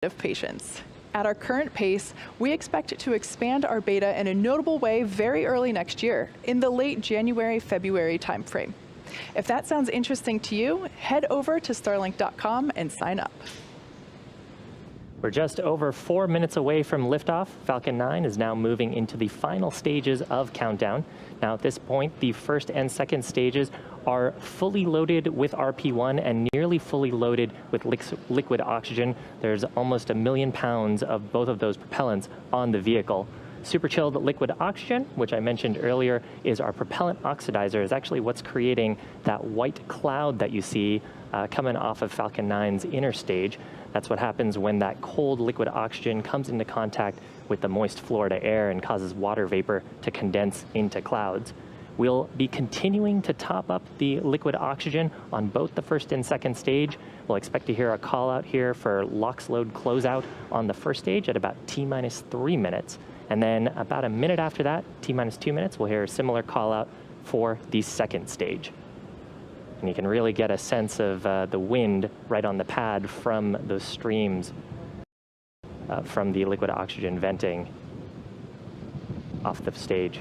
of patience. At our current pace, we expect to expand our beta in a notable way very early next year, in the late January-February timeframe. If that sounds interesting to you, head over to starlink.com and sign up. We're just over 4 minutes away from liftoff. Falcon 9 is now moving into the final stages of countdown. Now at this point, the first and second stages are fully loaded with RP1 and nearly fully loaded with liquid oxygen. There's almost 1 million pounds of both of those propellants on the vehicle. Super chilled liquid oxygen, which I mentioned earlier, is our propellant oxidizer, is actually what's creating that white cloud that you see coming off of Falcon 9's inner stage. That's what happens when that cold liquid oxygen comes into contact with the moist Florida air and causes water vapor to condense into clouds. We'll be continuing to top up the liquid oxygen on both the first and second stage. We'll expect to hear a call out here for LOX load closeout on the first stage at about T-3 minutes. And then about a minute after that, T-2 minutes, we'll hear a similar call out for the second stage. And you can really get a sense of the wind right on the pad from those streams from the liquid oxygen venting off the stage.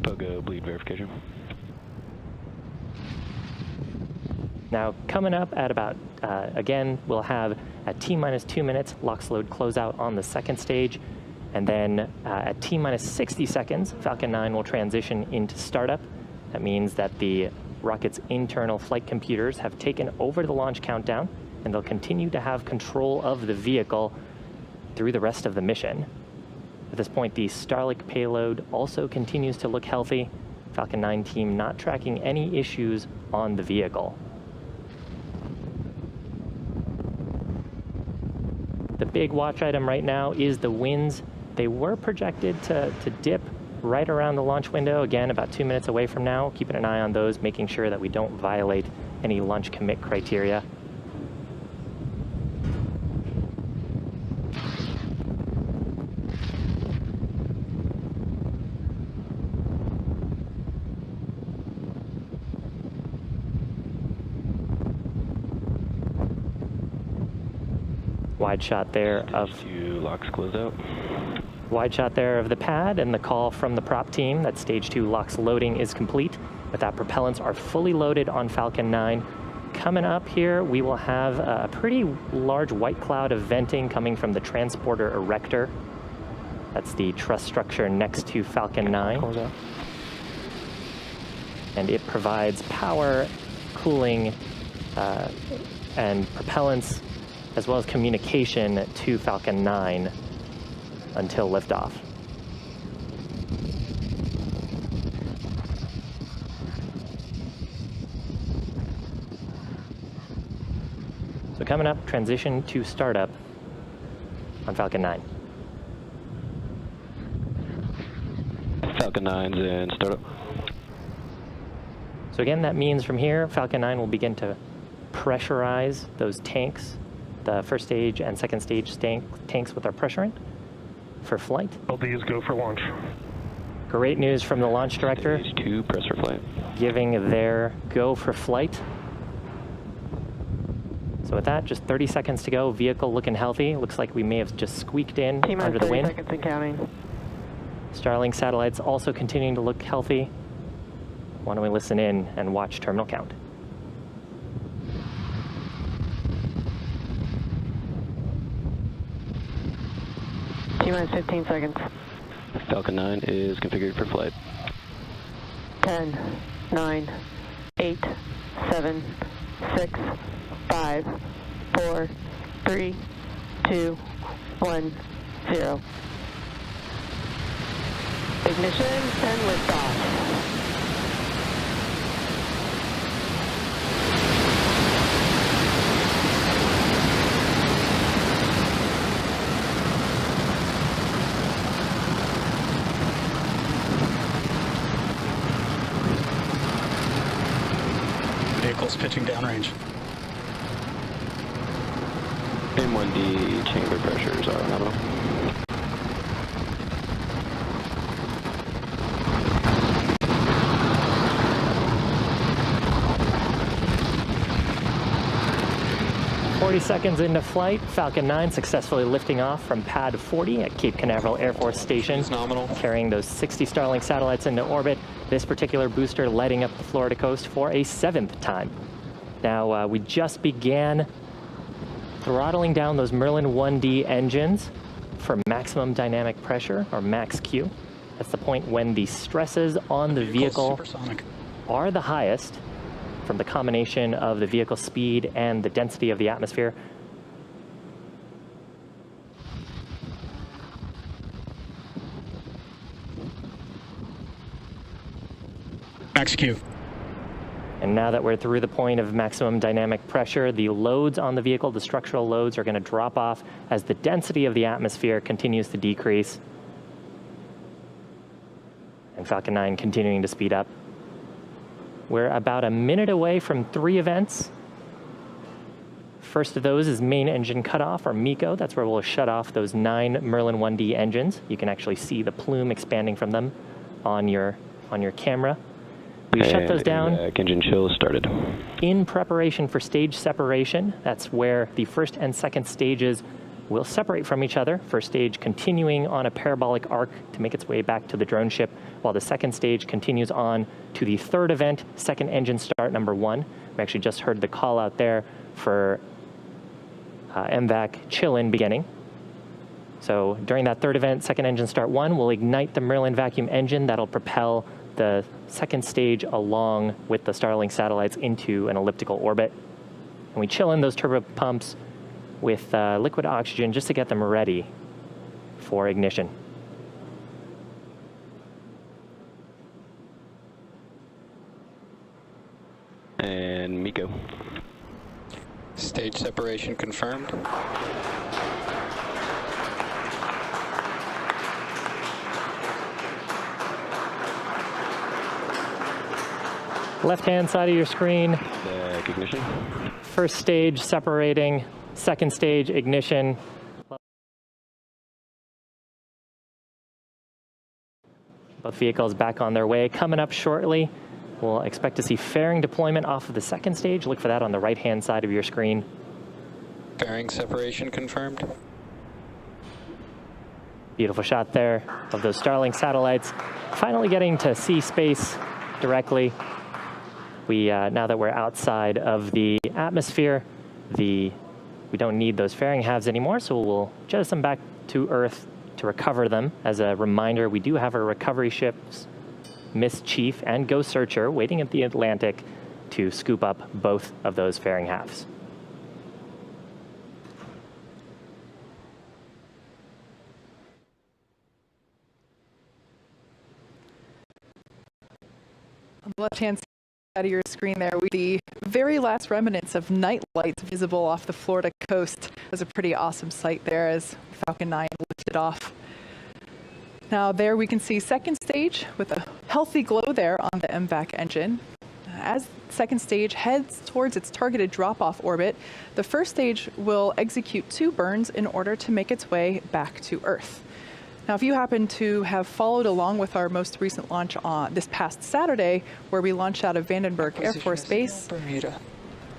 Pogo bleed verification. Now, coming up at about, again, we'll have at T-2 minutes, LOX load closeout on the second stage. And then at T-60 seconds, Falcon 9 will transition into startup. That means that the rocket's internal flight computers have taken over the launch countdown, and they'll continue to have control of the vehicle through the rest of the mission. At this point, the Starlink payload also continues to look healthy. Falcon 9 team not tracking any issues on the vehicle. The big watch item right now is the winds. They were projected to dip right around the launch window, again, about 2 minutes away from now. Keeping an eye on those, making sure that we don't violate any launch commit criteria. Wide shot there of LOX closeout. Wide shot there of the pad and the call from the prop team that stage 2 LOX loading is complete. With that, propellants are fully loaded on Falcon 9. Coming up here, we will have a pretty large white cloud of venting coming from the transporter erector. That's the truss structure next to Falcon 9. And it provides power, cooling, and propellants, as well as communication to Falcon 9 until liftoff. So coming up, transition to startup on Falcon 9. Falcon 9's in startup. So again, that means from here, Falcon 9 will begin to pressurize those tanks, the first stage and second stage tanks with our pressurant for flight. LDs go for launch. Great news from the launch director. Stage 2, press for flight. Giving their go for flight. So with that, just 30 seconds to go. Vehicle looking healthy. Looks like we may have just squeaked in under the wind. 30 seconds and counting. Starlink satellites also continuing to look healthy. Why don't we listen in and watch terminal count? T-minus 15 seconds. Falcon 9 is configured for flight. 10, 9, 8, 7, 6, 5, 4, 3, 2, 1, 0. Ignition and liftoff. Vehicle's pitching downrange. M1D chamber pressures are nominal. 40 seconds into flight, Falcon 9 successfully lifting off from pad 40 at Cape Canaveral Air Force Station, carrying those 60 Starlink satellites into orbit. This particular booster lighting up the Florida coast for a 7th time. Now, we just began throttling down those Merlin 1D engines for maximum dynamic pressure, or max Q. That's the point when the stresses on the vehicle are the highest from the combination of the vehicle speed and the density of the atmosphere. Max Q. And now that we're through the point of maximum dynamic pressure, the loads on the vehicle, the structural loads, are going to drop off as the density of the atmosphere continues to decrease. And Falcon 9 continuing to speed up. We're about a minute away from 3 events. First of those is main engine cutoff, or MECO. That's where we'll shut off those 9 Merlin 1D engines. You can actually see the plume expanding from them on your camera. We shut those down. Engine chill started. In preparation for stage separation. That's where the first and second stages will separate from each other. First stage continuing on a parabolic arc to make its way back to the drone ship, while the second stage continues on to the third event, second engine start number 1. We actually just heard the call out there for MVAC chill-in beginning. So during that third event, second engine start 1, we'll ignite the Merlin vacuum engine that'll propel the second stage along with the Starlink satellites into an elliptical orbit. And we chill in those turbo pumps with liquid oxygen just to get them ready for ignition. And MECO. Stage separation confirmed. Left-hand side of your screen. Ignition. First stage separating, second stage ignition. Both vehicles back on their way. Coming up shortly, we'll expect to see fairing deployment off of the second stage. Look for that on the right-hand side of your screen. Fairing separation confirmed. Beautiful shot there of those Starlink satellites. Finally getting to see space directly. Now that we're outside of the atmosphere, we don't need those fairing halves anymore, so we'll jettison them back to Earth to recover them. As a reminder, we do have our recovery ships, Miss Chief and Ghost Searcher, waiting at the Atlantic to scoop up both of those fairing halves. On the left-hand side of your screen there, we see the very last remnants of night lights visible off the Florida coast. It was a pretty awesome sight there as Falcon 9 lifted off. Now there we can see second stage with a healthy glow there on the MVAC engine. As second stage heads towards its targeted drop-off orbit, the first stage will execute 2 burns in order to make its way back to Earth. Now, if you happen to have followed along with our most recent launch on this past Saturday, where we launched out of Vandenberg Air Force Base,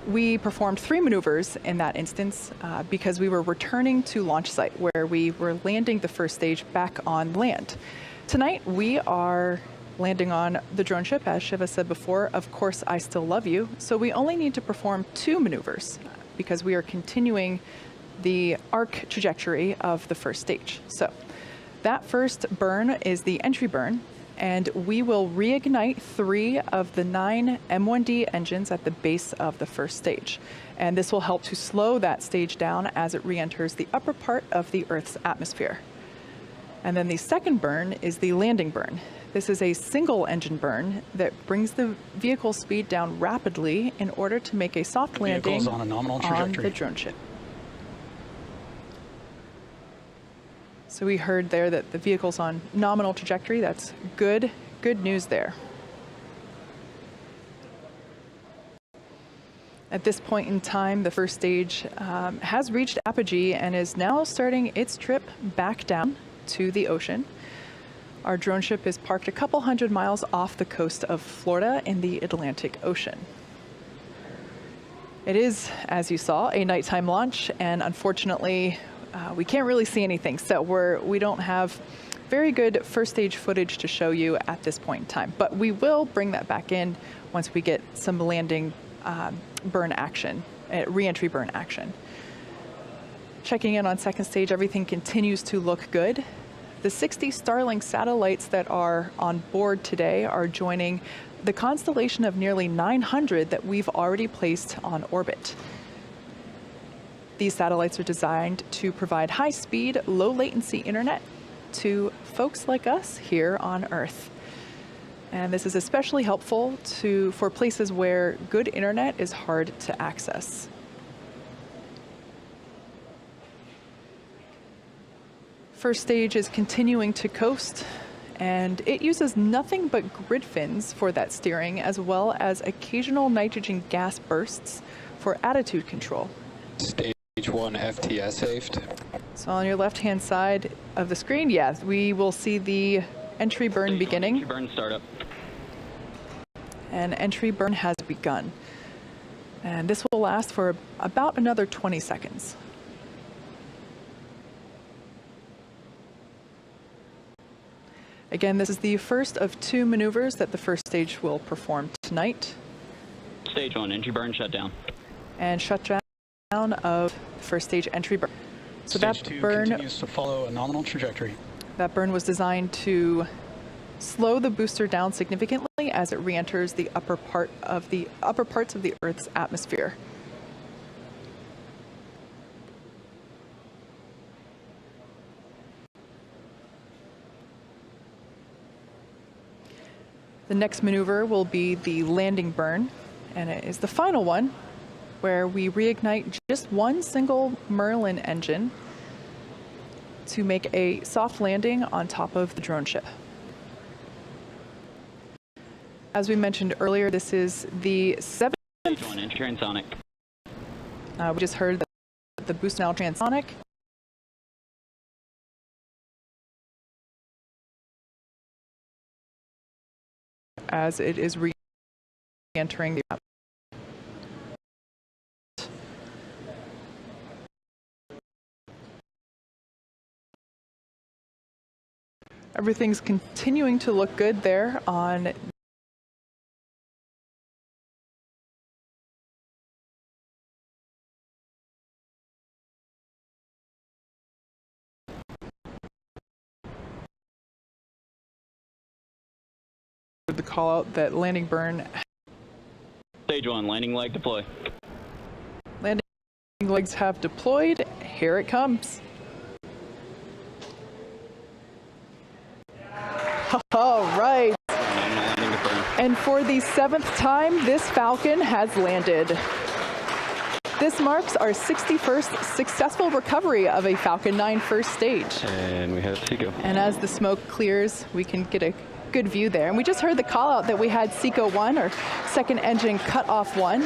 we performed 3 maneuvers in that instance because we were returning to launch site where we were landing the first stage back on land. Tonight, we are landing on the drone ship, as Shiva said before. Of course, I still love you. So we only need to perform 2 maneuvers because we are continuing the arc trajectory of the first stage. So that first burn is the entry burn, and we will reignite 3 of the 9 M1D engines at the base of the first stage. And this will help to slow that stage down as it re-enters the upper part of the Earth's atmosphere. And then the second burn is the landing burn. This is a single engine burn that brings the vehicle speed down rapidly in order to make a soft landing on a nominal on trajectory. the drone ship. So we heard there that the vehicle's on nominal trajectory. That's good news there. At this point in time, the first stage has reached apogee and is now starting its trip back down to the ocean. Our drone ship is parked a couple hundred miles off the coast of Florida in the Atlantic Ocean. It is, as you saw, a nighttime launch, and unfortunately, we can't really see anything. So we don't have very good first stage footage to show you at this point in time. But we will bring that back in once we get some landing burn action, re-entry burn action. Checking in on second stage, everything continues to look good. The 60 Starlink satellites that are on board today are joining the constellation of nearly 900 that we've already placed on orbit. These satellites are designed to provide high-speed, low-latency internet to folks like us here on Earth. And this is especially helpful for places where good internet is hard to access. First stage is continuing to coast, and it uses nothing but grid fins for that steering, as well as occasional nitrogen gas bursts for attitude control. Stage 1 FTS saved. So on your left-hand side of the screen, yes, we will see the entry burn beginning. Entry burn startup. And entry burn has begun. And this will last for about another 20 seconds. Again, this is the first of 2 maneuvers that the first stage will perform tonight. Stage 1, entry burn shutdown. And shutdown of the first stage entry burn. So Stage that 2 burn continues to follow a nominal trajectory. That burn was designed to slow the booster down significantly as it re-enters the upper parts of the Earth's atmosphere. The next maneuver will be the landing burn, and it is the final one where we reignite just one single Merlin engine to make a soft landing on top of the drone ship. As we mentioned earlier, this is the 7th. Stage 1, entry transonic. We just heard that the boost now transonic. As it is re-entering the Everything's continuing to look good there on the call out that landing burn. Stage 1, landing leg deploy. Landing legs have deployed. Here it comes. All right. And for the 7th time, this Falcon has landed. This marks our 61st successful recovery of a Falcon 9 first stage. And we have SECO. And as the smoke clears, we can get a good view there. And we just heard the call out that we had SECO 1, or second engine cutoff 1.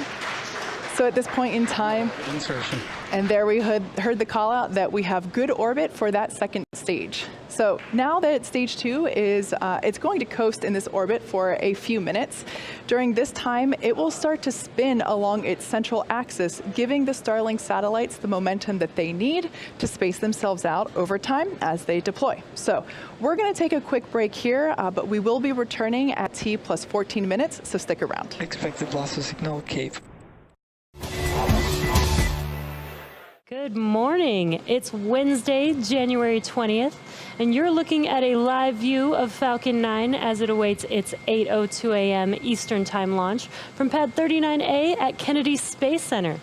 So at this point in time, Insertion. and there we heard the call out that we have good orbit for that second stage. So now that stage 2 is, it's going to coast in this orbit for a few minutes. During this time, it will start to spin along its central axis, giving the Starlink satellites the momentum that they need to space themselves out over time as they deploy. So we're going to take a quick break here, but we will be returning at T plus 14 minutes, so stick around. Expected loss of signal, Cape. Good morning. It's Wednesday, January 20th, and you're looking at a live view of Falcon 9 as it awaits its 8:02 a.m. Eastern Time launch from Pad 39A at Kennedy Space Center.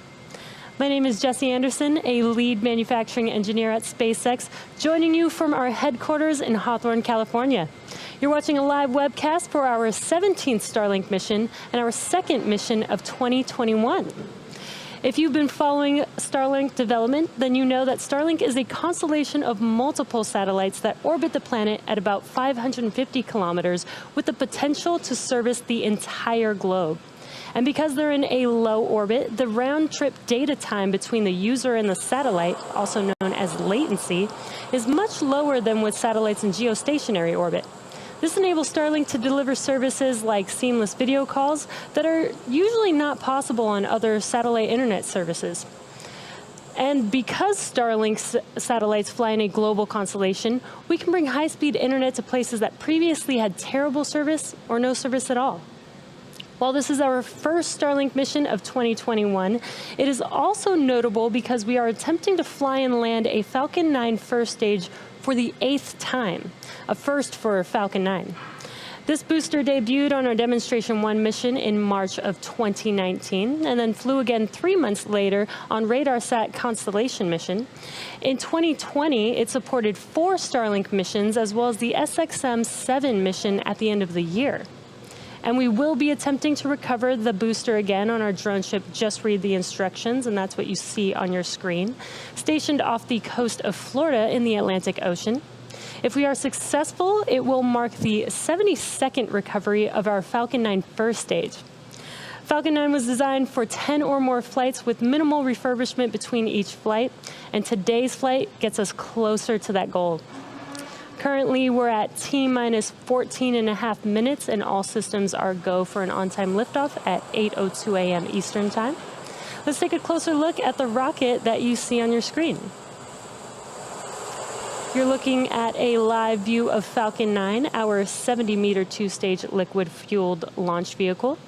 My name is Jesse Anderson, a lead manufacturing engineer at SpaceX, joining you from our headquarters in Hawthorne, California. You're watching a live webcast for our 17th Starlink mission and our second mission of 2021. If you've been following Starlink development, then you know that Starlink is a constellation of multiple satellites that orbit the planet at about 550 kilometers with the potential to service the entire globe. And because they're in a low orbit, the round-trip data time between the user and the satellite, also known as latency, is much lower than with satellites in geostationary orbit. This enables Starlink to deliver services like seamless video calls that are usually not possible on other satellite internet services. And because Starlink's satellites fly in a global constellation, we can bring high-speed internet to places that previously had terrible service or no service at all. While this is our first Starlink mission of 2021, it is also notable because we are attempting to fly and land a Falcon 9 first stage for the 8th time, a first for Falcon 9. This booster debuted on our Demonstration 1 mission in March of 2019 and then flew again 3 months later on RadarSat Constellation mission. In 2020, it supported 4 Starlink missions as well as the SXM-7 mission at the end of the year. And we will be attempting to recover the booster again on our drone ship, Just Read the Instructions, and that's what you see on your screen, stationed off the coast of Florida in the Atlantic Ocean. If we are successful, it will mark the 72nd recovery of our Falcon 9 first stage. Falcon 9 was designed for 10 or more flights with minimal refurbishment between each flight, and today's flight gets us closer to that goal. Currently, we're at T-minus 14.5 minutes, and all systems are go for an on-time liftoff at 8:02 a.m. Eastern Time. Let's take a closer look at the rocket that you see on your screen. You're looking at a live view of Falcon 9, our 70-meter two-stage liquid-fueled launch vehicle.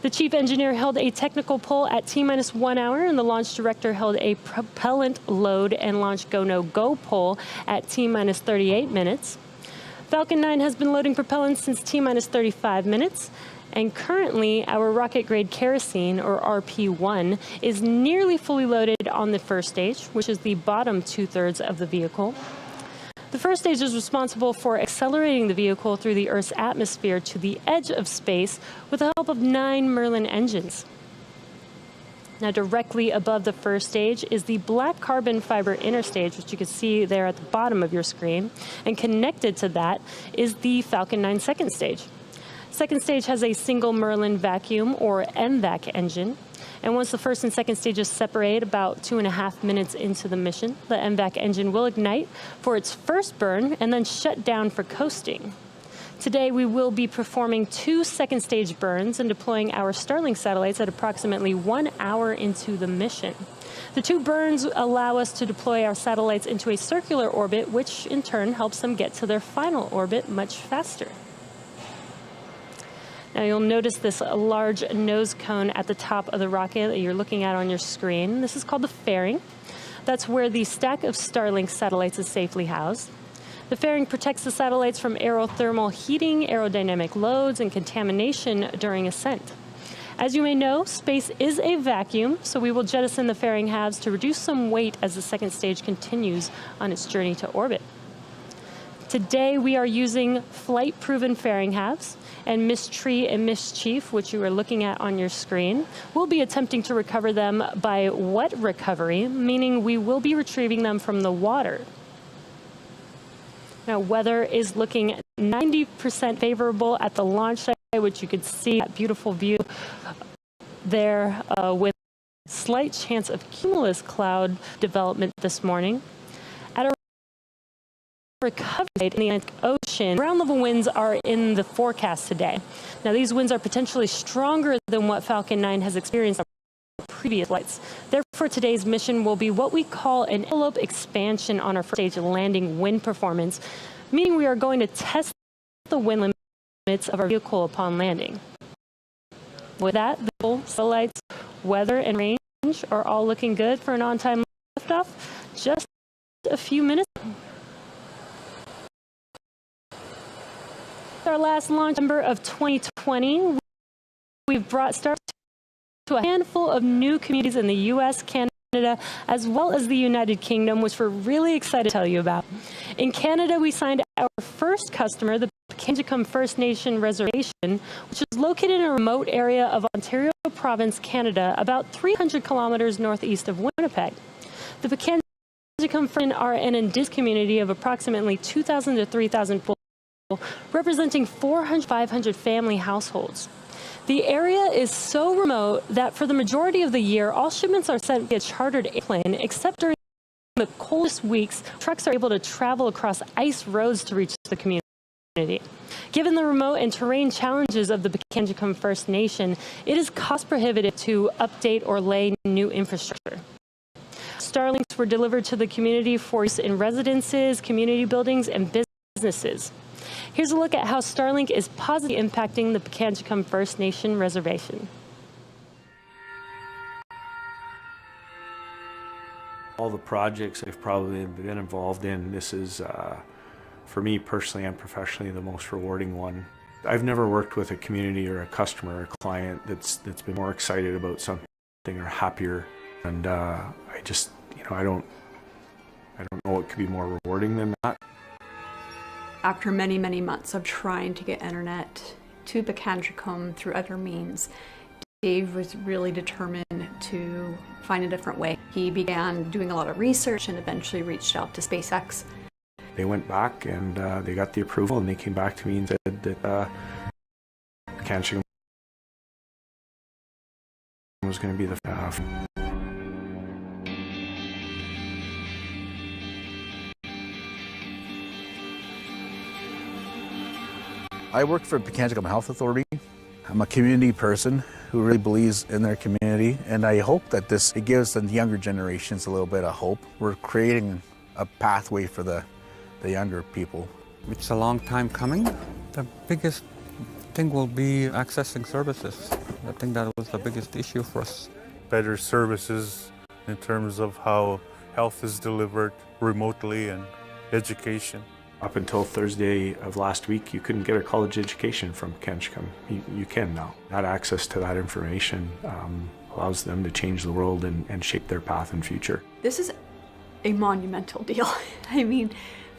The chief engineer held a technical poll at T-minus 1 hour, and the launch director held a propellant load and launch go-no-go poll at T-minus 38 minutes. Falcon 9 has been loading propellant since T-minus 35 minutes, and currently our rocket-grade kerosene, or RP-1, is nearly fully loaded on the first stage, which is the bottom two-thirds of the vehicle. The first stage is responsible for accelerating the vehicle through the Earth's atmosphere to the edge of space with the help of 9 Merlin engines. Now, directly above the first stage is the black carbon fiber interstage, which you can see there at the bottom of your screen. And connected to that is the Falcon 9 second stage. Second stage has a single Merlin vacuum, or MVAC engine. And once the first and second stages separate about 2.5 minutes into the mission, the MVAC engine will ignite for its first burn and then shut down for coasting. Today, we will be performing 2 second stage burns and deploying our Starlink satellites at approximately 1 hour into the mission. The 2 burns allow us to deploy our satellites into a circular orbit, which in turn helps them get to their final orbit much faster. Now you'll notice this large nose cone at the top of the rocket that you're looking at on your screen. This is called the fairing. That's where the stack of Starlink satellites is safely housed. The fairing protects the satellites from aerothermal heating, aerodynamic loads, and contamination during ascent. As you may know, space is a vacuum, so we will jettison the fairing halves to reduce some weight as the second stage continues on its journey to orbit. Today, we are using flight-proven fairing halves, and Miss Tree and Miss Chief, which you are looking at on your screen, we'll be attempting to recover them by wet recovery, meaning we will be retrieving them from the water. Now, weather is looking 90% favorable at the launch site, which you could see that beautiful view there with a slight chance of cumulus cloud development this morning. At a recovery site in the Atlantic Ocean, ground level winds are in the forecast today. Now, these winds are potentially stronger than what Falcon 9 has experienced on previous flights. Therefore, today's mission will be what we call an envelope expansion on our first stage landing wind performance, meaning we are going to test the wind limits of our vehicle upon landing. With that, the goal, satellites, weather, and range are all looking good for an on-time liftoff. Just a few minutes. Our last launch December of 2020, we've brought Starlink to a handful of new communities in the U.S., Canada, as well as the United Kingdom, which we're really excited to tell you about. In Canada, we signed our first customer, the Kanjikam First Nation Reservation, which is located in a remote area of Ontario Province, Canada, about 300 kilometers northeast of Winnipeg. The Kanjikam First are an indigenous community of approximately 2,000 to 3,000 people, representing 400-500 family households. The area is so remote that for the majority of the year, all shipments are sent via chartered airplane, except during the coldest weeks, trucks are able to travel across ice roads to reach the community. Given the remote and terrain challenges of the Pikangikum First Nation, it is cost prohibitive to update or lay new infrastructure. Starlinks were delivered to the community for use in residences, community buildings, and businesses. Here's a look at how Starlink is positively impacting the Pikangikum First Nation reservation. All the projects I've probably been involved in, this is, for me personally and professionally, the most rewarding one. I've never worked with a community or a customer or a client that's been more excited about something or happier. And I just, I don't know what could be more rewarding than that. After many, many months of trying to get internet to Pikangikum through other means, Dave was really determined to find a different way. He began doing a lot of research and eventually reached out to SpaceX. They went back and they got the approval, and they came back to me and said that Pikangikum was going to be the I work for Pikangikum Health Authority. I'm a community person who really believes in their community, and I hope that it gives the younger generations a little bit of hope. We're creating a pathway for the younger people. It's a long time coming. The biggest thing will be accessing services. I think that was the biggest issue for us. Better services in terms of how health is delivered remotely and education. Up until Thursday of last week, you couldn't get a college education from Pikangikum. You can now. That access to that information allows them to change the world and shape their path and future. This is a monumental deal. I mean,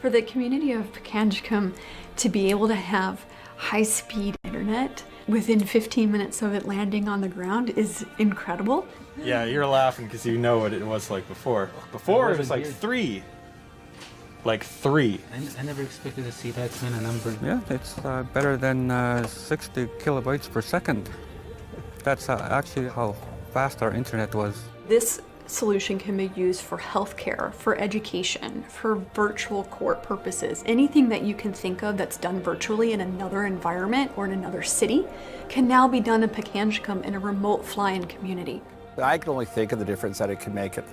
for the community of Pikangikum to be able to have high-speed internet within 15 minutes of it landing on the ground is incredible. Yeah, you're laughing because you know what it was like before. Before it was like three. Like three. I never expected to see that kind of number. Yeah, it's better than 60 kilobytes per second. That's actually how fast our internet was. This solution can be used for healthcare, for education, for virtual court purposes. Anything that you can think of that's done virtually in another environment or in another city can now be done in Pikangikum in a remote fly-in community. I can only think of the difference that it can make at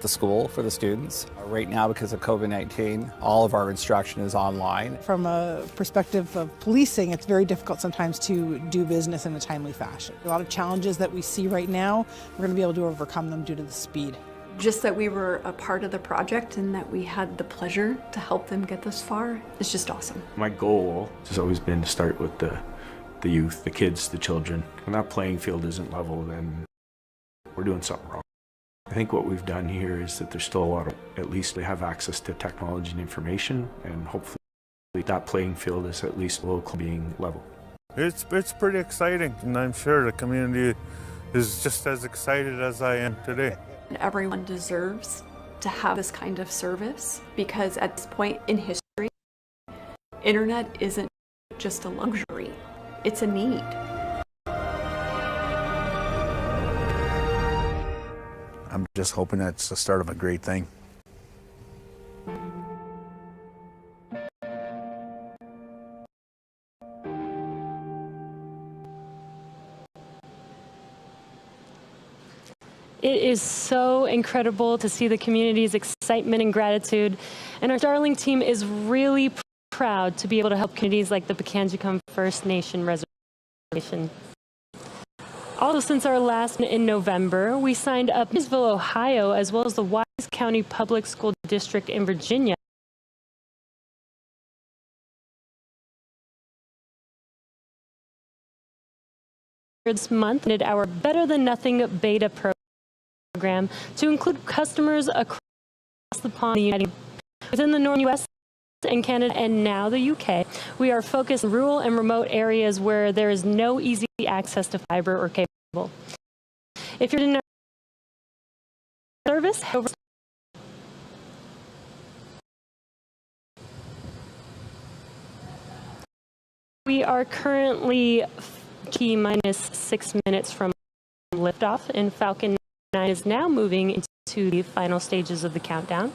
the school for the students. Right now, because of COVID-19, all of our instruction is online. From a perspective of policing, it's very difficult sometimes to do business in a timely fashion. A lot of challenges that we see right now, we're going to be able to overcome them due to the speed. Just that we were a part of the project and that we had the pleasure to help them get this far is just awesome. My goal has always been to start with the youth, the kids, the children. When that playing field isn't level, then we're doing something wrong. I think what we've done here is that there's still a lot of, at least they have access to technology and information, and hopefully that playing field is at least local being level. It's pretty exciting, and I'm sure the community is just as excited as I am today. Everyone deserves to have this kind of service because at this point in history, internet isn't just a luxury, it's a need. I'm just hoping that's the start of a great thing. It is so incredible to see the community's excitement and gratitude, and our Starlink team is really proud to be able to help communities like the Pikangikum First Nation reservation. Also, since our last in November, we signed up Maysville, Ohio, as well as the Wise County Public School District in Virginia. This month, did our Better Than Nothing beta program to include customers across the pond within the Northern U.S. and Canada, and now the UK. We are focused on rural and remote areas where there is no easy access to fiber or cable. If you're in our service, we are currently T-minus 6 minutes from liftoff, and Falcon 9 is now moving into the final stages of the countdown.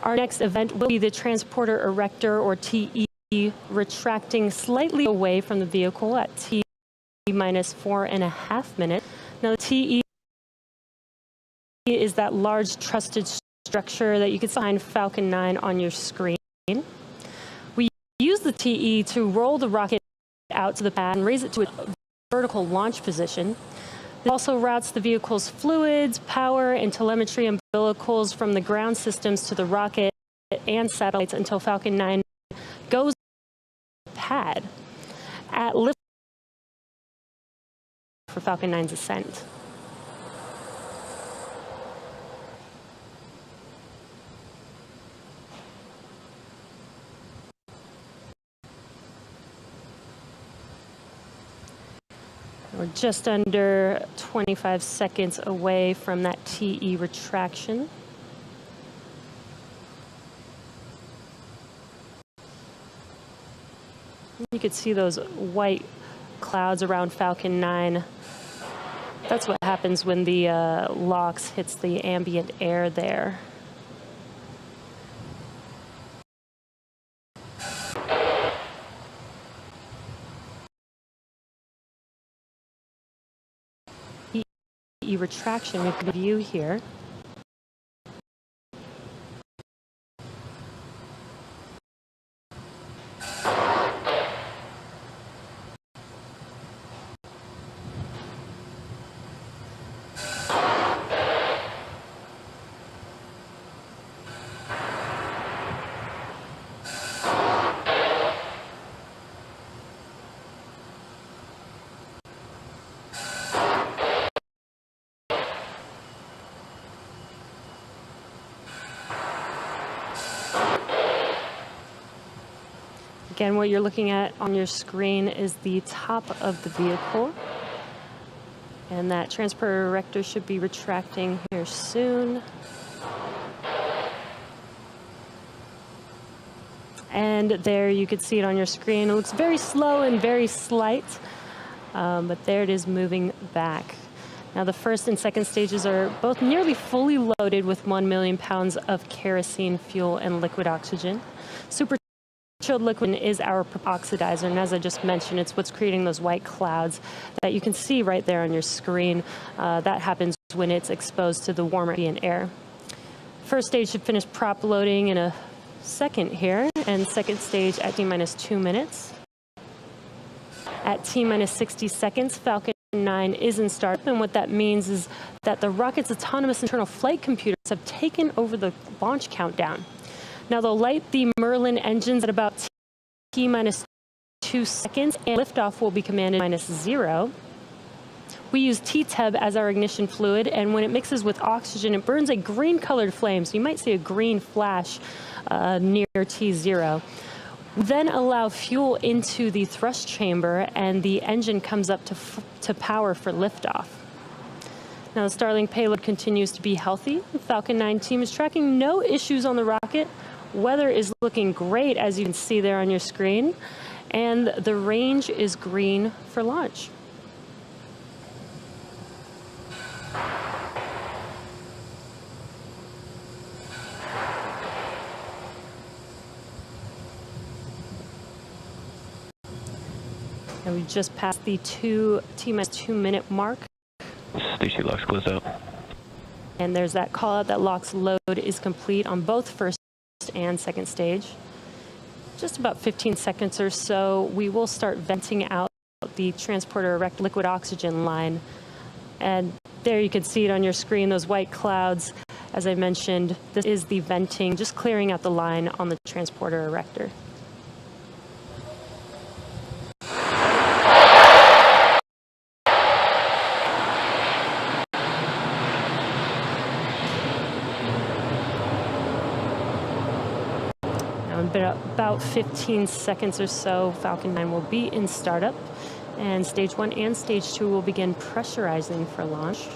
Our next event will be the Transporter Erector, or TE, retracting slightly away from the vehicle at T minus 4.5 minutes. Now the TE is that large trusted structure that you can see behind Falcon 9 on your screen. We use the TE to roll the rocket out to the pad and raise it to a vertical launch position. It also routes the vehicle's fluids, power, and telemetry umbilicals from the ground systems to the rocket and satellites until Falcon 9 goes to the pad at lift for Falcon 9's ascent. We're just under 25 seconds away from that TE retraction. You could see those white clouds around Falcon 9. That's what happens when the LOX hits the ambient air there. Retraction we can view here. Again, what you're looking at on your screen is the top of the vehicle. And that transporter erector should be retracting here soon. And there you can see it on your screen. It looks very slow and very slight, but there it is moving back. Now the first and second stages are both nearly fully loaded with 1 million pounds of kerosene fuel and liquid oxygen. Super chilled liquid is our oxidizer, and as I just mentioned, it's what's creating those white clouds that you can see right there on your screen. That happens when it's exposed to the warmer ambient air. First stage should finish prop loading in a second here, and second stage at T-minus 2 minutes. At T-minus 60 seconds, Falcon 9 is in startup, and what that means is that the rocket's autonomous internal flight computers have taken over the launch countdown. Now they'll light the Merlin engines at about T-minus 2 seconds, and liftoff will be commanded -0. We use T-Teb as our ignition fluid, and when it mixes with oxygen, it burns a green-colored flame, so you might see a green flash near T0. Then allow fuel into the thrust chamber, and the engine comes up to power for liftoff. Now the Starlink payload continues to be healthy. The Falcon 9 team is tracking no issues on the rocket. Weather is looking great, as you can see there on your screen, and the range is green for launch. And we just passed the T-minus 2 minute mark. Station LOX closed out. And there's that call out that LOX load is complete on both first and second stage. Just about 15 seconds or so, we will start venting out the transporter erect liquid oxygen line. And there you can see it on your screen, those white clouds. As I mentioned, this is the venting, just clearing out the line on the transporter erector. In about 15 seconds or so, Falcon 9 will be in startup, and stage 1 and stage 2 will begin pressurizing for launch.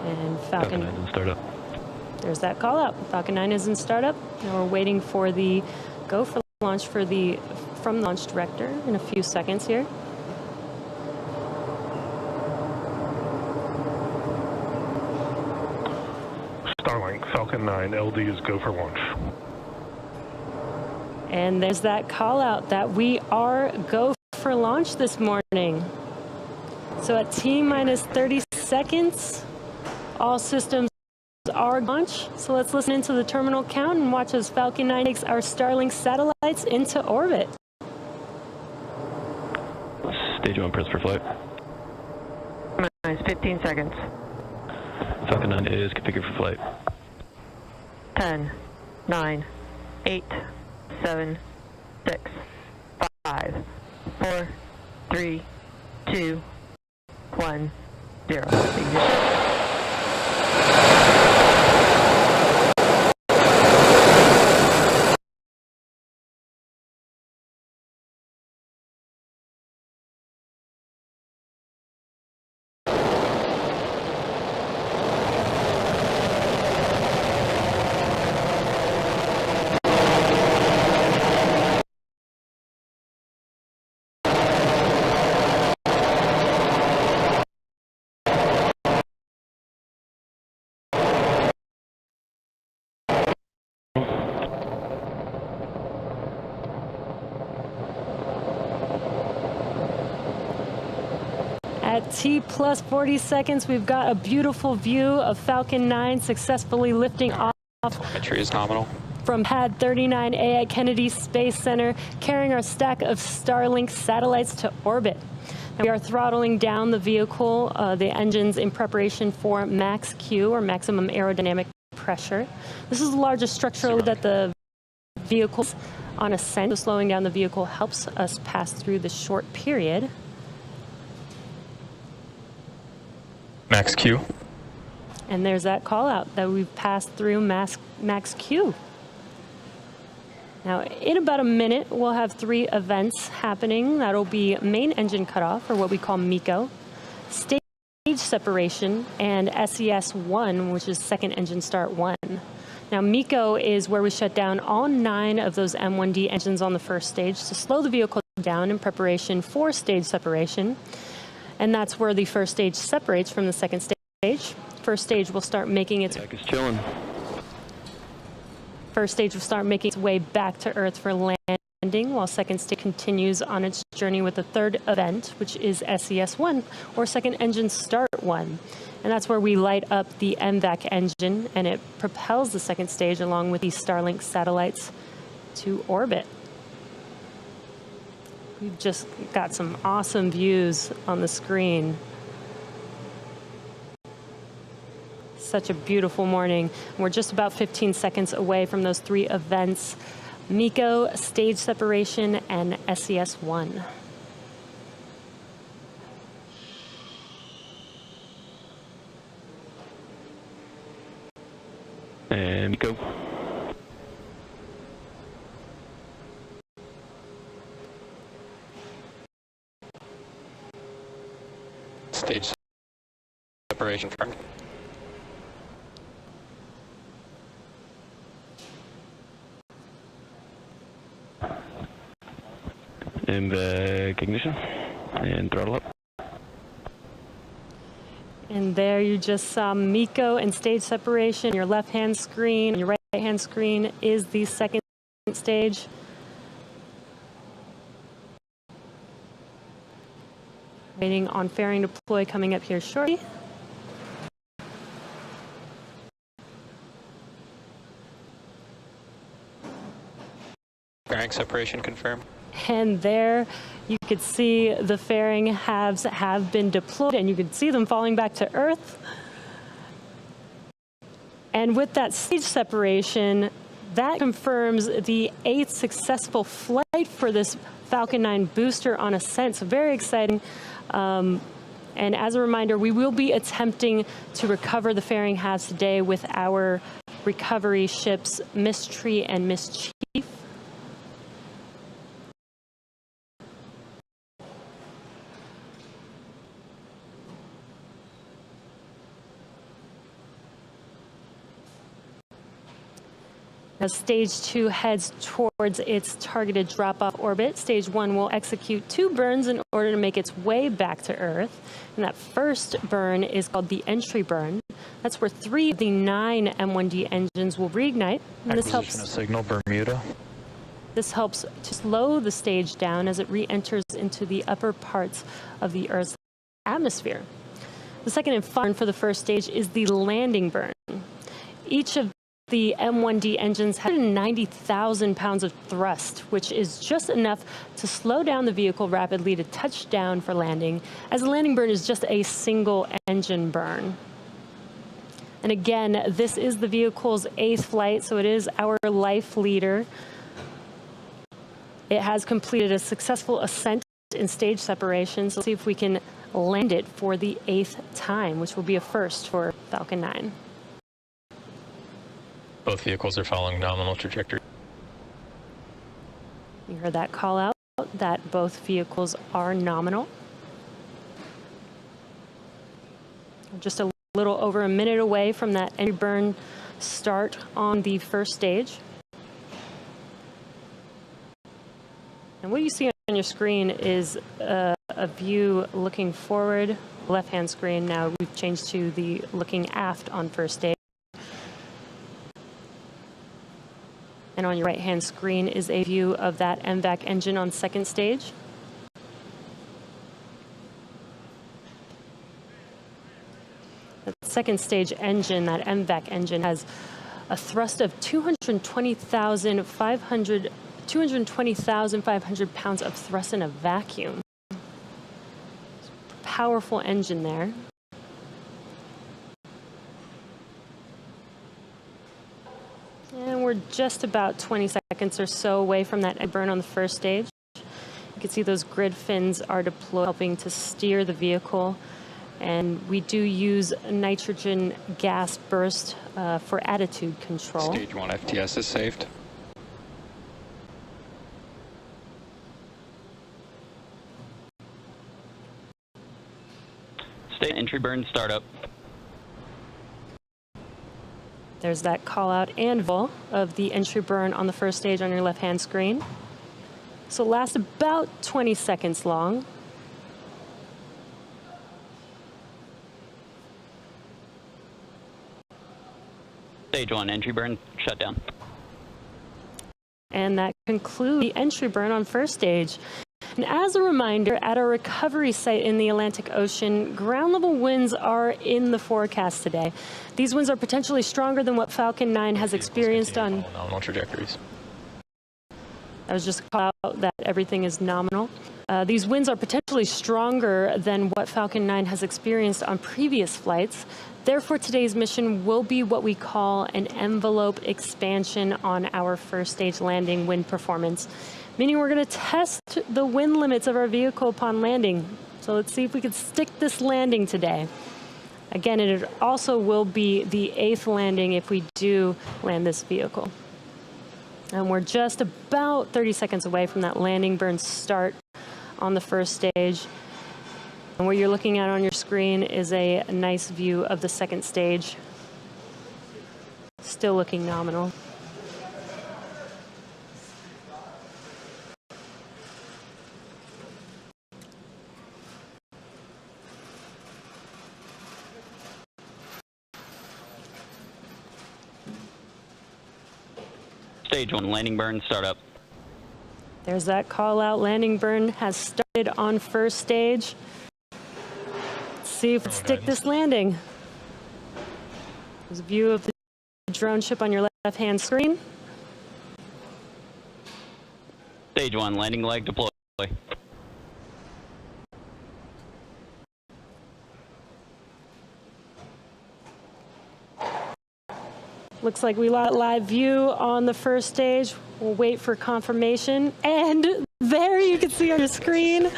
And Falcon 9 is in startup. There's that call out. Falcon 9 is in startup. Now we're waiting for the go for launch from the launch director in a few seconds here. Starlink, Falcon 9, LD is go for launch. And there's that call out that we are go for launch this morning. So at T-minus 30 seconds, all systems are launch. So let's listen into the terminal count and watch as Falcon 9 takes our Starlink satellites into orbit. Stage 1 press for flight. Nice, 15 seconds. Falcon 9 is configured for flight. 10, 9, 8, 7, 6, 5, 4, 3, 2, 1, 0. Ignition. At T plus 40 seconds, we've got a beautiful view of Falcon 9 successfully lifting off Entry is nominal. from pad 39A at Kennedy Space Center, carrying our stack of Starlink satellites to orbit. And we are throttling down the vehicle, the engines, in preparation for max Q, or maximum aerodynamic pressure. This is the largest structural that the vehicle's on ascent. So slowing down the vehicle helps us pass through this short period. Max Q. And there's that call out that we've passed through max Q. Now, in about a minute, we'll have 3 events happening. That'll be main engine cutoff, or what we call MECO, stage separation, and SES-1, which is second engine start 1. Now, MECO is where we shut down all 9 of those M1D engines on the first stage to slow the vehicle down in preparation for stage separation. And that's where the first stage separates from the second stage. First stage will start making its way back to Earth for landing, while second stage continues on its journey with the third event, which is SES-1, or second engine start 1. And that's where we light up the MVAC engine, and it propels the second stage along with these Starlink satellites to orbit. We've just got some awesome views on the screen. Such a beautiful morning. We're just about 15 seconds away from those 3 events: MECO, stage separation, and SES-1. And MECO. Stage separation from. MVAC ignition and throttle up. And there you just saw MECO and stage separation. Your left-hand screen, your right-hand screen is the second stage. Waiting on fairing deploy coming up here shortly. Fairing separation confirmed. And there you could see the fairing halves have been deployed, and you could see them falling back to Earth. And with that stage separation, that confirms the 8th successful flight for this Falcon 9 booster on ascent. So very exciting. And as a reminder, we will be attempting to recover the fairing halves today with our recovery ships Mystery and Mischief. As stage 2 heads towards its targeted drop-off orbit, stage 1 will execute 2 burns in order to make its way back to Earth. And that first burn is called the entry burn. That's where 3 of the 9 M1D engines will reignite. And this Acquisition of signal, Bermuda. This helps to slow the stage down as it re-enters into the upper parts of the Earth's atmosphere. The second and final for the first stage is the landing burn. Each of the M1D engines has 190,000 pounds of thrust, which is just enough to slow down the vehicle rapidly to touch down for landing, as the landing burn is just a single engine burn. And again, this is the vehicle's 8th flight, so it is our life leader. It has completed a successful ascent in stage separation, so let's see if we can land it for the 8th time, which will be a first for Falcon 9. Both vehicles are following nominal trajectory. You heard that call out, that both vehicles are nominal. Just a little over a minute away from that entry burn start on the first stage. And what you see on your screen is a view looking forward, left-hand screen. Now we've changed to the looking aft on first stage. And on your right-hand screen is a view of that MVAC engine on second stage. The second stage engine, that MVAC engine, has a thrust of 220,500 pounds of thrust in a vacuum. Powerful engine there. And we're just about 20 seconds or so away from that burn on the first stage. You can see those grid fins are deployed, helping to steer the vehicle. And we do use nitrogen gas burst for attitude control. Stage 1 FTS is saved. State entry burn startup. There's that call out and vol of the entry burn on the first stage on your left-hand screen. So it lasts about 20 seconds long. Stage 1 entry burn shut down. And that concludes the entry burn on first stage. And as a reminder, at our recovery site in the Atlantic Ocean, ground level winds are in the forecast today. These winds are potentially stronger than what Falcon 9 has experienced on nominal trajectories. That was just a call out that everything is nominal. These winds are potentially stronger than what Falcon 9 has experienced on previous flights. Therefore, today's mission will be what we call an envelope expansion on our first stage landing wind performance, meaning we're going to test the wind limits of our vehicle upon landing. So let's see if we can stick this landing today. Again, it also will be the 8th landing if we do land this vehicle. And we're just about 30 seconds away from that landing burn start on the first stage. And what you're looking at on your screen is a nice view of the second stage. Still looking nominal. Stage 1 landing burn startup. There's that call out. Landing burn has started on first stage. Let's see if we stick this landing. There's a view of the drone ship on your left-hand screen. Stage 1 landing leg deploy. Looks like we got live view on the first stage. We'll wait for confirmation. And there you can see on your screen,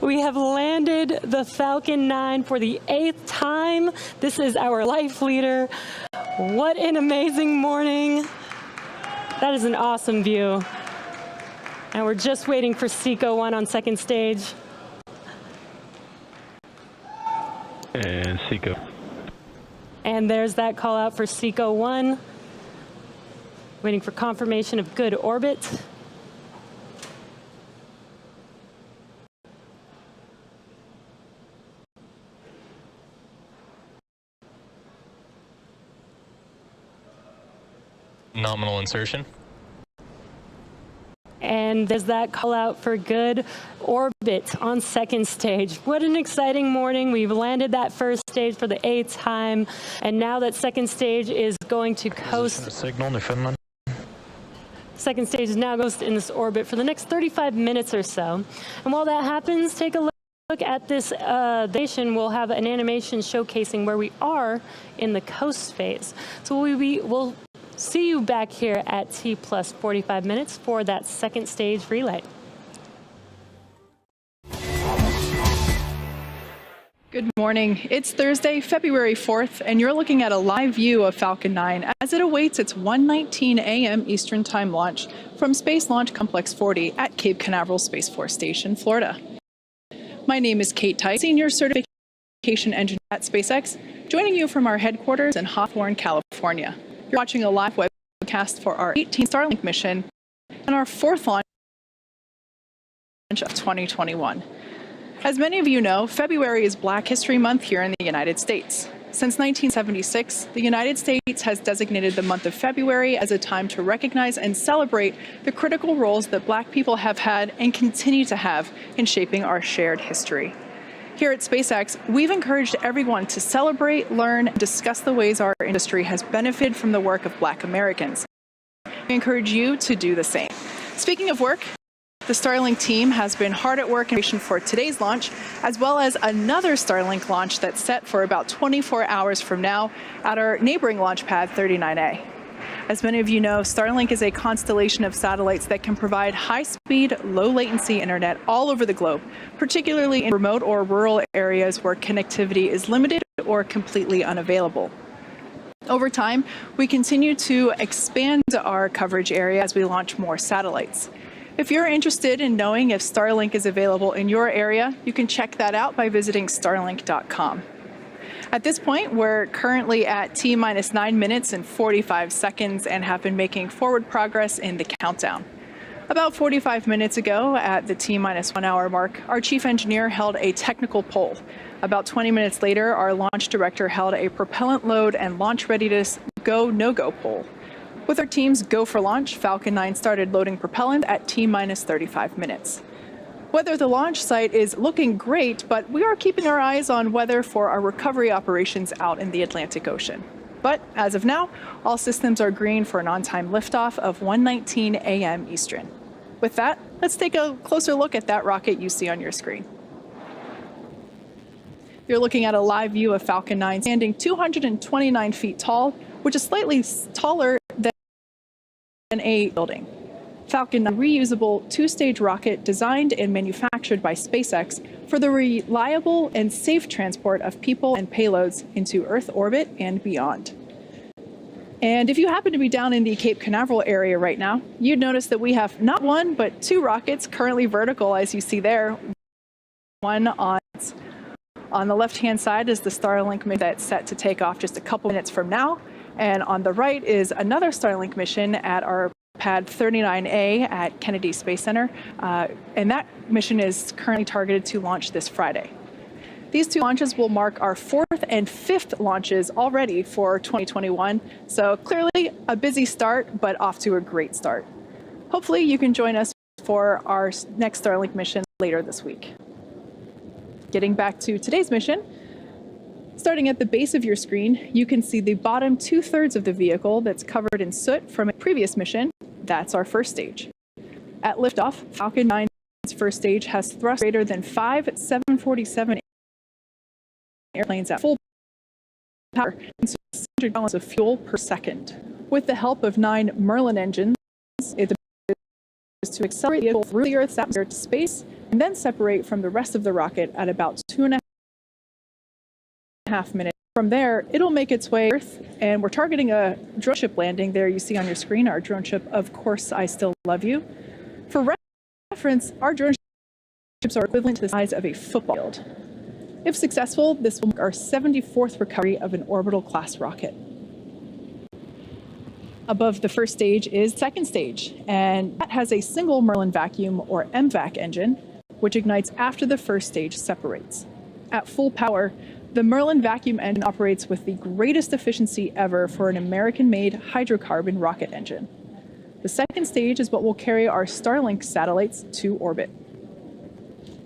we have landed the Falcon 9 for the 8th time. This is our life leader. What an amazing morning. That is an awesome view. And we're just waiting for SECO 1 on second stage. And SECO. And there's that call out for SECO 1. Waiting for confirmation of good orbit. Nominal insertion. And there's that call out for good orbit on second stage. What an exciting morning. We've landed that first stage for the 8th time. And now that second stage is going to coast. Signal, Newfoundland. Second stage is now goes in this orbit for the next 35 minutes or so. And while that happens, take a look at this station. We'll have an animation showcasing where we are in the coast phase. So we'll see you back here at T plus 45 minutes for that second stage relay. Good morning. It's Thursday, February 4th, and you're looking at a live view of Falcon 9 as it awaits its 1:19 a.m. Eastern Time launch from Space Launch Complex 40 at Cape Canaveral Space Force Station, Florida. My name is Kate Tice, Senior Certification Engineer at SpaceX, joining you from our headquarters in Hawthorne, California. You're watching a live webcast for our 18th Starlink mission and our 4th launch of 2021. As many of you know, February is Black History Month here in the United States. Since 1976, the United States has designated the month of February as a time to recognize and celebrate the critical roles that Black people have had and continue to have in shaping our shared history. Here at SpaceX, we've encouraged everyone to celebrate, learn, and discuss the ways our industry has benefited from the work of Black Americans. We encourage you to do the same. Speaking of work, the Starlink team has been hard at work in preparation for today's launch, as well as another Starlink launch that's set for about 24 hours from now at our neighboring launch pad 39A. As many of you know, Starlink is a constellation of satellites that can provide high-speed, low-latency internet all over the globe, particularly in remote or rural areas where connectivity is limited or completely unavailable. Over time, we continue to expand our coverage area as we launch more satellites. If you're interested in knowing if Starlink is available in your area, you can check that out by visiting starlink.com. At this point, we're currently at T-minus 9 minutes and 45 seconds and have been making forward progress in the countdown. About 45 minutes ago, at the T-minus 1 hour mark, our chief engineer held a technical poll. About 20 minutes later, our launch director held a propellant load and launch readiness go, no-go poll. With our team's go for launch, Falcon 9 started loading propellant at T-minus 35 minutes. Weather at the launch site is looking great, but we are keeping our eyes on weather for our recovery operations out in the Atlantic Ocean. But as of now, all systems are green for an on-time liftoff of 1:19 a.m. Eastern. With that, let's take a closer look at that rocket you see on your screen. You're looking at a live view of Falcon 9 standing 229 feet tall, which is slightly taller than a building. Falcon 9, a reusable two-stage rocket designed and manufactured by SpaceX for the reliable and safe transport of people and payloads into Earth orbit and beyond. And if you happen to be down in the Cape Canaveral area right now, you'd notice that we have not one, but two rockets currently vertical, as you see there. One on the left-hand side is the Starlink mission that's set to take off just a couple minutes from now. And on the right is another Starlink mission at our pad 39A at Kennedy Space Center, and that mission is currently targeted to launch this Friday. These two launches will mark our 4th and 5th launches already for 2021, so clearly a busy start, but off to a great start. Hopefully you can join us for our next Starlink mission later this week. Getting back to today's mission, starting at the base of your screen, you can see the bottom 2/3 of the vehicle that's covered in soot from a previous mission. That's our first stage. At liftoff, Falcon 9's first stage has thrust greater than 5 747 airplanes at full power and 600 gallons of fuel per second. With the help of 9 Merlin engines, it is to accelerate the vehicle through the Earth's atmosphere to space and then separate from the rest of the rocket at about 2.5 minutes. From there, it'll make its way to Earth, and we're targeting a drone ship landing there you see on your screen, our drone ship, Of Course I Still Love You. For reference, our drone ships are equivalent to the size of a football field. If successful, this will mark our 74th recovery of an orbital class rocket. Above the first stage is second stage, and that has a single Merlin vacuum or MVAC engine, which ignites after the first stage separates. At full power, The Merlin vacuum engine operates with the greatest efficiency ever for an American-made hydrocarbon rocket engine. The second stage is what will carry our Starlink satellites to orbit.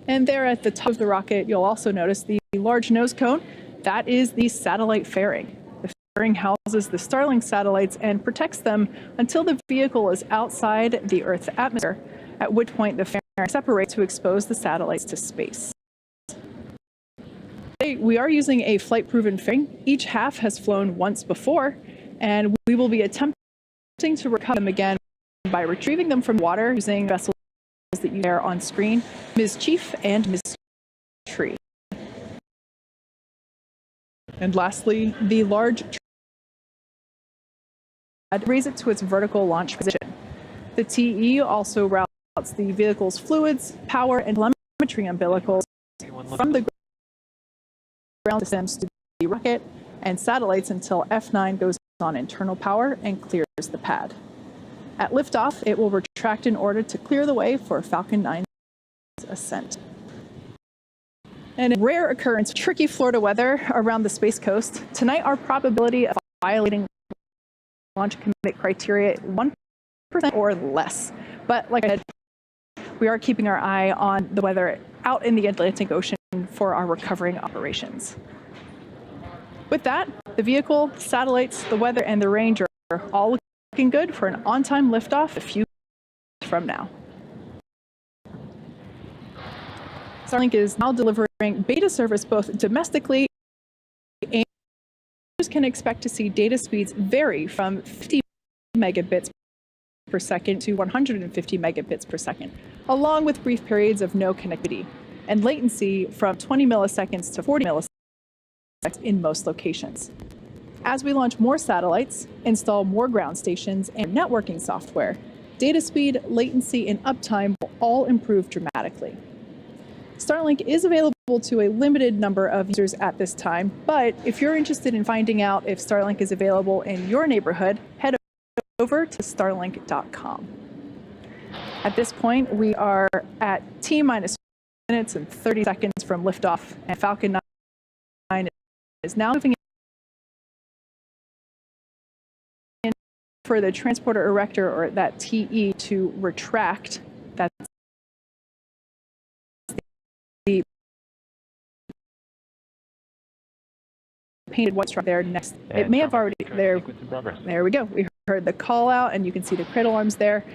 And there at the top of the rocket, you'll also notice the large nose cone. That is the satellite fairing. The fairing houses the Starlink satellites and protects them until the vehicle is outside the Earth's atmosphere, at which point the fairing separates to expose the satellites to space. Today, we are using a flight-proven fairing. Each half has flown once before, and we will be attempting to recover them again by retrieving them from water using vessels that you there on screen, Ms. Chief and Ms. Tree. And lastly, the large raise it to its vertical launch position. The TE also routes the vehicle's fluids, power, and telemetry umbilicals from the ground systems to the rocket and satellites until F9 goes on internal power and clears the pad. At liftoff, it will retract in order to clear the way for Falcon 9's ascent. And in rare occurrence, tricky Florida weather around the Space Coast, tonight our probability of violating launch commit criteria 1% or less. But like I said, we are keeping our eye on the weather out in the Atlantic Ocean for our recovering operations. With that, the vehicle, satellites, the weather, and the range are all looking good for an on-time liftoff a few minutes from now. Starlink is now delivering beta service both domestically and users can expect to see data speeds vary from 50 megabits per second to 150 megabits per second, along with brief periods of no connectivity, and latency from 20 milliseconds to 40 milliseconds in most locations. As we launch more satellites, install more ground stations, and networking software, data speed, latency, and uptime will all improve dramatically. Starlink is available to a limited number of users at this time, but if you're interested in finding out if Starlink is available in your neighborhood, head over to starlink.com. At this point, we are at T-minus minutes and 30 seconds from liftoff, and Falcon 9 is now moving in for the transporter erector, or that TE, to retract. That's the painted white structure there next. It may have already, there we go. We heard the call out, and you can see the cradle arms there.